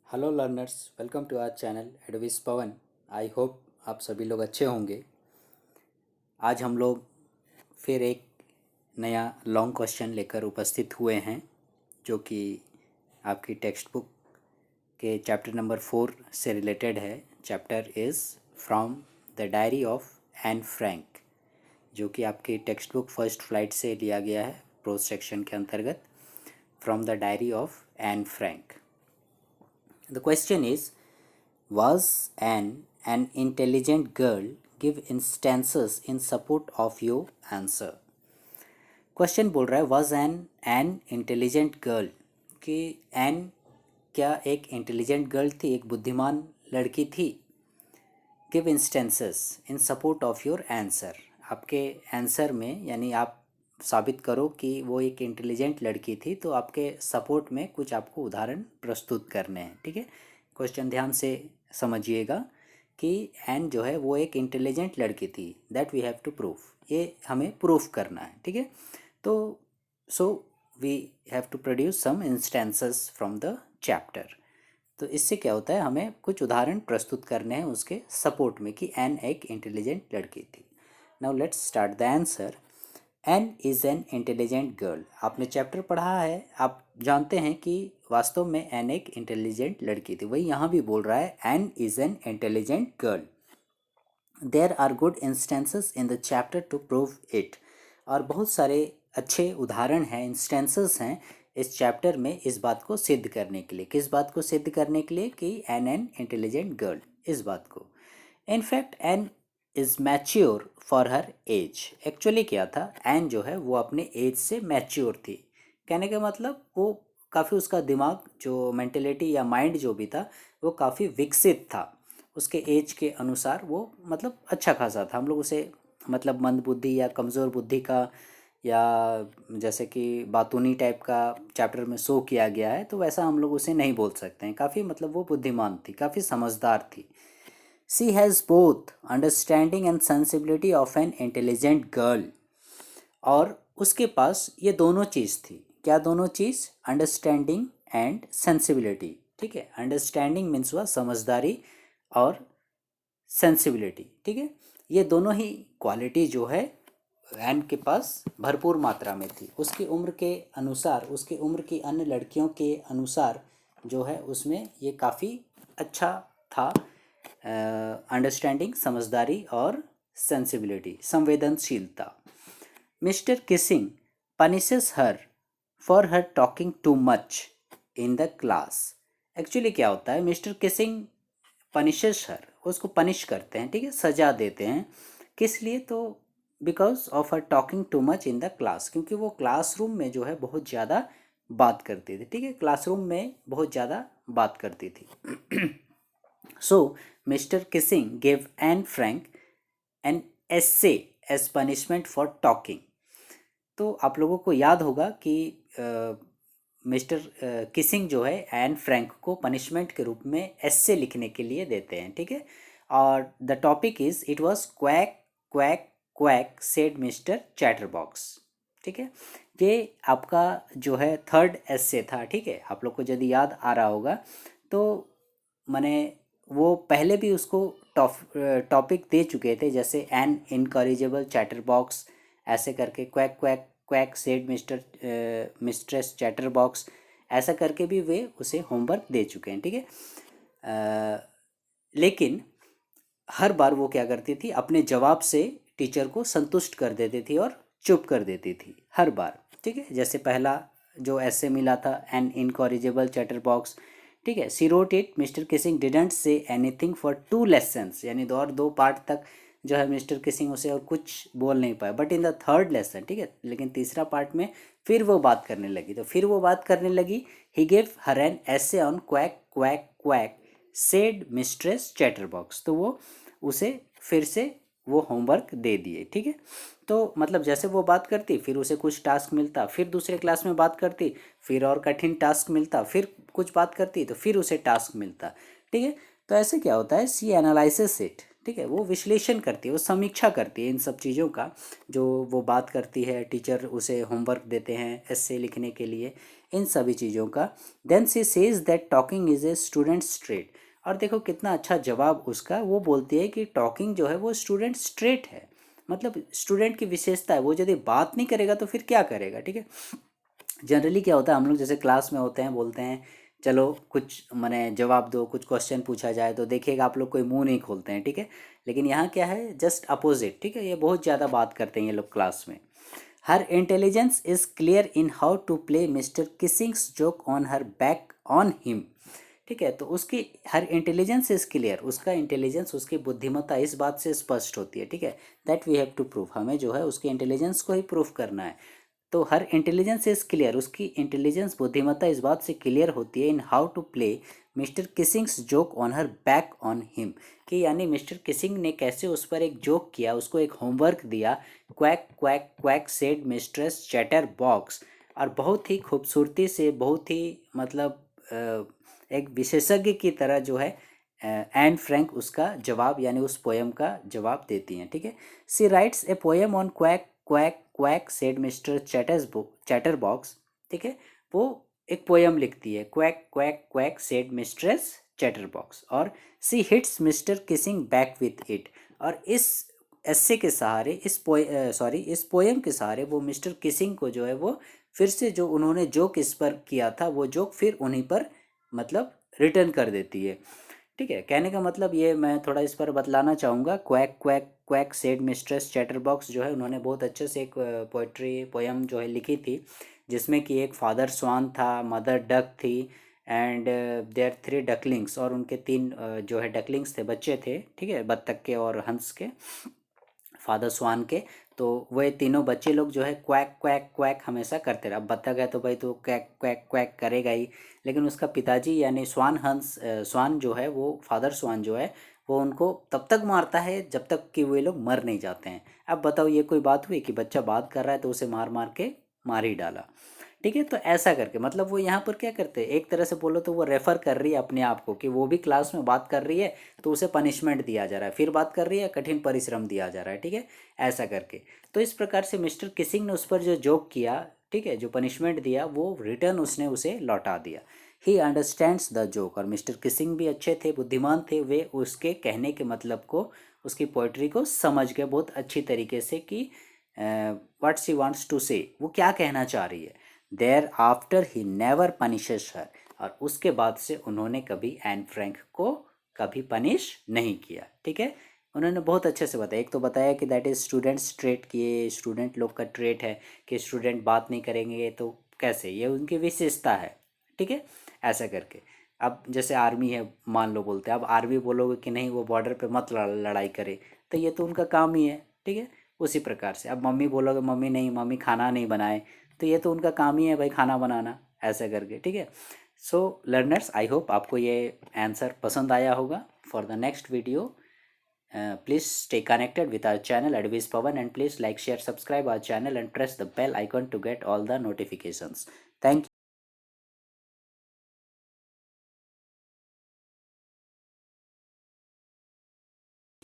Hello learners, welcome to our channel advice Pawan. I hope आप सभी लोग अच्छे होंगे। आज हम लोग फिर एक नया लॉन्ग क्वेश्चन लेकर उपस्थित हुए हैं, जो कि आपकी टेक्स्ट बुक के चैप्टर नंबर 4 से रिलेटेड है। Chapter is from the diary of Anne Frank, जो कि आपकी टेक्स्ट बुक फर्स्ट फ्लाइट से लिया गया है, प्रोज सेक्शन के अंतर्गत, from the diary of Anne Frank. The question is, Was an intelligent girl? Give instances in support of your answer. Question बोल रहा है was an intelligent girl, कि एन क्या एक इंटेलिजेंट गर्ल थी, एक बुद्धिमान लड़की थी। Give instances in support of your answer, आपके आंसर में, यानी आप साबित करो कि वो एक इंटेलिजेंट लड़की थी, तो आपके सपोर्ट में कुछ आपको उदाहरण प्रस्तुत करने हैं। ठीक है, क्वेश्चन ध्यान से समझिएगा कि एन जो है वो एक इंटेलिजेंट लड़की थी, that we have to prove, ये हमें प्रूफ करना है। ठीक है, तो so we have to produce some instances from the chapter. तो इससे क्या होता है, हमें कुछ उदाहरण प्रस्तुत करने हैं उसके सपोर्ट में कि एन एक इंटेलिजेंट लड़की थी। Now let's start the answer. Anne is an intelligent girl. आपने चैप्टर पढ़ा है, आप जानते हैं कि वास्तव में एन एक इंटेलिजेंट लड़की थी। वही यहाँ भी बोल रहा है, Anne is an intelligent girl. There are good instances in the chapter to prove it. और बहुत सारे अच्छे उदाहरण हैं, इंस्टेंसेस हैं इस चैप्टर में इस बात को सिद्ध करने के लिए। किस बात को सिद्ध करने के लिए? कि एन इंटेलिजेंट गर्ल, इस बात को। In fact Anne is mature for her age. Actually क्या था, एन जो है वो अपने एज से मैच्योर थी। कहने का मतलब वो काफ़ी, उसका दिमाग जो मेंटेलिटी या माइंड जो भी था वो काफ़ी विकसित था। उसके एज के अनुसार वो मतलब अच्छा खासा था। हम लोग उसे मतलब मंद बुद्धि या कमज़ोर बुद्धि का, या जैसे कि बातूनी टाइप का चैप्टर में शो किया गया है, तो वैसा हम लोग उसे नहीं बोल सकते हैं। काफ़ी मतलब वो बुद्धिमान थी, काफ़ी समझदार थी। She has both understanding and sensibility of an intelligent girl. और उसके पास ये दोनों चीज़ थी। क्या दोनों चीज़? Understanding and sensibility. ठीक है, अंडरस्टैंडिंग मीन्स हुआ समझदारी, और सेंसिबिलिटी। ठीक है, ये दोनों ही क्वालिटी जो है एन के पास भरपूर मात्रा में थी। उसकी उम्र के अनुसार, उसकी उम्र की अन्य लड़कियों के अनुसार जो है उसमें ये काफ़ी अच्छा था। अंडरस्टैंडिंग, समझदारी, और सेंसिबिलिटी, संवेदनशीलता। Mister Keesing punishes her for her talking too much in the class. Actually क्या होता है, मिस्टर किसिंग पनिशेस हर, उसको पनिश करते हैं, ठीक है, सजा देते हैं। किस लिए? तो because of her talking too much in the class, क्योंकि वो क्लासरूम में जो है बहुत ज़्यादा बात करती थी। ठीक है, क्लासरूम में बहुत ज़्यादा बात करती थी। So mister Keesing gave Anne Frank an essay as punishment for talking. तो आप लोगों को याद होगा कि मिस्टर किसिंग जो है एन फ्रैंक को पनिशमेंट के रूप में एस्से लिखने के लिए देते हैं। ठीक है, और the topic is it was quack quack quack said mister chatterbox. ठीक है, ये आपका जो है थर्ड एस्से था। ठीक है, आप लोग को यदि याद आ रहा होगा तो मैंने वो पहले भी उसको टॉपिक दे चुके थे, जैसे एन इनकॉरिजेबल चैटरबॉक्स, ऐसे करके quack quack quack said mistress chatter box, ऐसा करके भी वे उसे होमवर्क दे चुके हैं। ठीक है, लेकिन हर बार वो क्या करती थी, अपने जवाब से टीचर को संतुष्ट कर देती थी और चुप कर देती थी हर बार। ठीक है, जैसे पहला जो ऐसे मिला था, एन इनकॉरिजेबल चैटर बॉक्स। ठीक है, she wrote it mister Keesing didn't say anything for 2 lessons, यानी दो पार्ट तक जो है मिस्टर किसिंग उसे और कुछ बोल नहीं पाया, but in the third lesson. ठीक है, लेकिन तीसरा पार्ट में फिर वो बात करने लगी। तो फिर वो बात करने लगी, ही गेव हर एन ऐसे on quack quack quack said mistress chatterbox. तो वो उसे फिर से वो होमवर्क दे दिए। ठीक है, तो मतलब जैसे वो बात करती, फिर उसे कुछ टास्क मिलता, फिर दूसरे क्लास में बात करती, फिर और कठिन टास्क मिलता, फिर कुछ बात करती तो फिर उसे टास्क मिलता। ठीक है, तो ऐसे क्या होता है, सी एनालिसिस इट। ठीक है, वो विश्लेषण करती है, वो समीक्षा करती है इन सब चीज़ों का, जो वो बात करती है। टीचर उसे होमवर्क देते हैं एस्से लिखने के लिए, इन सभी चीज़ों का। Then she says that talking is a students trade. और देखो कितना अच्छा जवाब उसका, वो बोलती है कि टॉकिंग जो है वो स्टूडेंट्स ट्रेट है, मतलब स्टूडेंट की विशेषता है। वो यदि बात नहीं करेगा तो फिर क्या करेगा, ठीक है। जनरली क्या होता है, हम लोग जैसे क्लास में होते हैं, बोलते हैं चलो कुछ माने जवाब दो, कुछ क्वेश्चन पूछा जाए तो देखिएगा आप लोग कोई मुंह नहीं खोलते हैं, ठीक है। लेकिन यहाँ क्या है, जस्ट अपोजिट, ठीक है। ये बहुत ज़्यादा बात करते हैं ये लोग क्लास में। Her intelligence is clear in how to play mister Keesing's joke on her back on him, ठीक है। तो उसकी हर इंटेलिजेंस इज क्लियर, उसका इंटेलिजेंस, उसकी बुद्धिमत्ता इस बात से स्पष्ट होती है, ठीक है। That we have to prove, हमें जो है उसकी इंटेलिजेंस को ही प्रूफ करना है। तो हर इंटेलिजेंस इज क्लियर, उसकी इंटेलिजेंस, बुद्धिमत्ता इस बात से क्लियर होती है in how to play mister Keesing's joke on her back on him, कि यानी मिस्टर किसिंग ने कैसे उस पर एक जोक किया, उसको एक होमवर्क दिया। Quack quack quack said mistress chatterbox. और बहुत ही खूबसूरती से, बहुत ही मतलब एक विशेषज्ञ की तरह जो है एन फ्रैंक उसका जवाब यानी उस पोयम का जवाब देती हैं, ठीक है। She writes a poem on quack quack quack said mister chatterbox, ठीक है। वो एक पोयम लिखती है, quack quack quack said mistress chatterbox, और she hits mister Keesing back with it. और इस एस्से के सहारे, इस पोयम के सहारे वो मिस्टर किसिंग को जो है वो फिर से जो उन्होंने जोक इस पर किया था वो जोक फिर उन्हीं पर मतलब रिटर्न कर देती है, ठीक है। कहने का मतलब ये मैं थोड़ा इस पर बतलाना चाहूँगा। Quack quack quack said mistress chatterbox जो है, उन्होंने बहुत अच्छे से एक पोइट्री पोयम जो है लिखी थी, जिसमें कि एक फादर स्वान था, मदर डक थी, एंड देयर थ्री डकलिंग्स, और उनके तीन जो है डकलिंग्स थे, बच्चे थे, ठीक है, बत्तख के और हंस के, फादर स्वान के। तो वह तीनों बच्चे लोग जो है क्वैक क्वैक क्वैक हमेशा करते रहे। अब बत्तख है तो भाई तो क्वैक क्वैक क्वैक करेगा ही, लेकिन उसका पिताजी यानी स्वान हंस स्वान जो है, वो फादर स्वान जो है, वो उनको तब तक मारता है जब तक कि वे लोग मर नहीं जाते हैं। अब बताओ ये कोई बात हुई कि बच्चा बात कर रहा है तो उसे मार मार के मार ही डाला, ठीक है। तो ऐसा करके मतलब वो यहाँ पर क्या करते हैं, एक तरह से बोलो तो वो रेफर कर रही है अपने आप को कि वो भी क्लास में बात कर रही है तो उसे पनिशमेंट दिया जा रहा है, फिर बात कर रही है, कठिन परिश्रम दिया जा रहा है, ठीक है। ऐसा करके तो इस प्रकार से मिस्टर किसिंग ने उस पर जो जोक किया, ठीक है, जो पनिशमेंट दिया, वो रिटर्न उसने उसे लौटा दिया। He understands the joke. और मिस्टर किसिंग भी अच्छे थे, बुद्धिमान थे, वे उसके कहने के मतलब को, उसकी पोइट्री को समझ गए बहुत अच्छी तरीके से कि व्हाट शी वांट्स टू से, वो क्या कहना चाह रही है। Thereafter he never punishes her. और उसके बाद से उन्होंने कभी एन फ्रैंक को कभी पनिश नहीं किया, ठीक है। उन्होंने बहुत अच्छे से बताया, एक तो बताया कि दैट इज़ स्टूडेंट्स ट्रेट, कि ये स्टूडेंट लोग का ट्रेट है कि स्टूडेंट बात नहीं करेंगे तो कैसे, ये उनकी विशेषता है, ठीक है। ऐसा करके अब जैसे आर्मी है मान लो, बोलते हैं, अब आर्मी बोलोगे कि नहीं वो बॉर्डर पे मत लड़ाई करे, तो ये तो उनका काम ही है, ठीक है। उसी प्रकार से अब मम्मी बोलोगे, मम्मी नहीं, मम्मी खाना नहीं बनाए, तो ये तो उनका काम ही है भाई खाना बनाना, ऐसा करके, ठीक है। सो लर्नर्स, आई होप आपको ये आंसर पसंद आया होगा। For the next video please stay connected with our channel Advice Pawan, and please like, share, subscribe our channel and press the bell icon to get all the notifications. Thank you.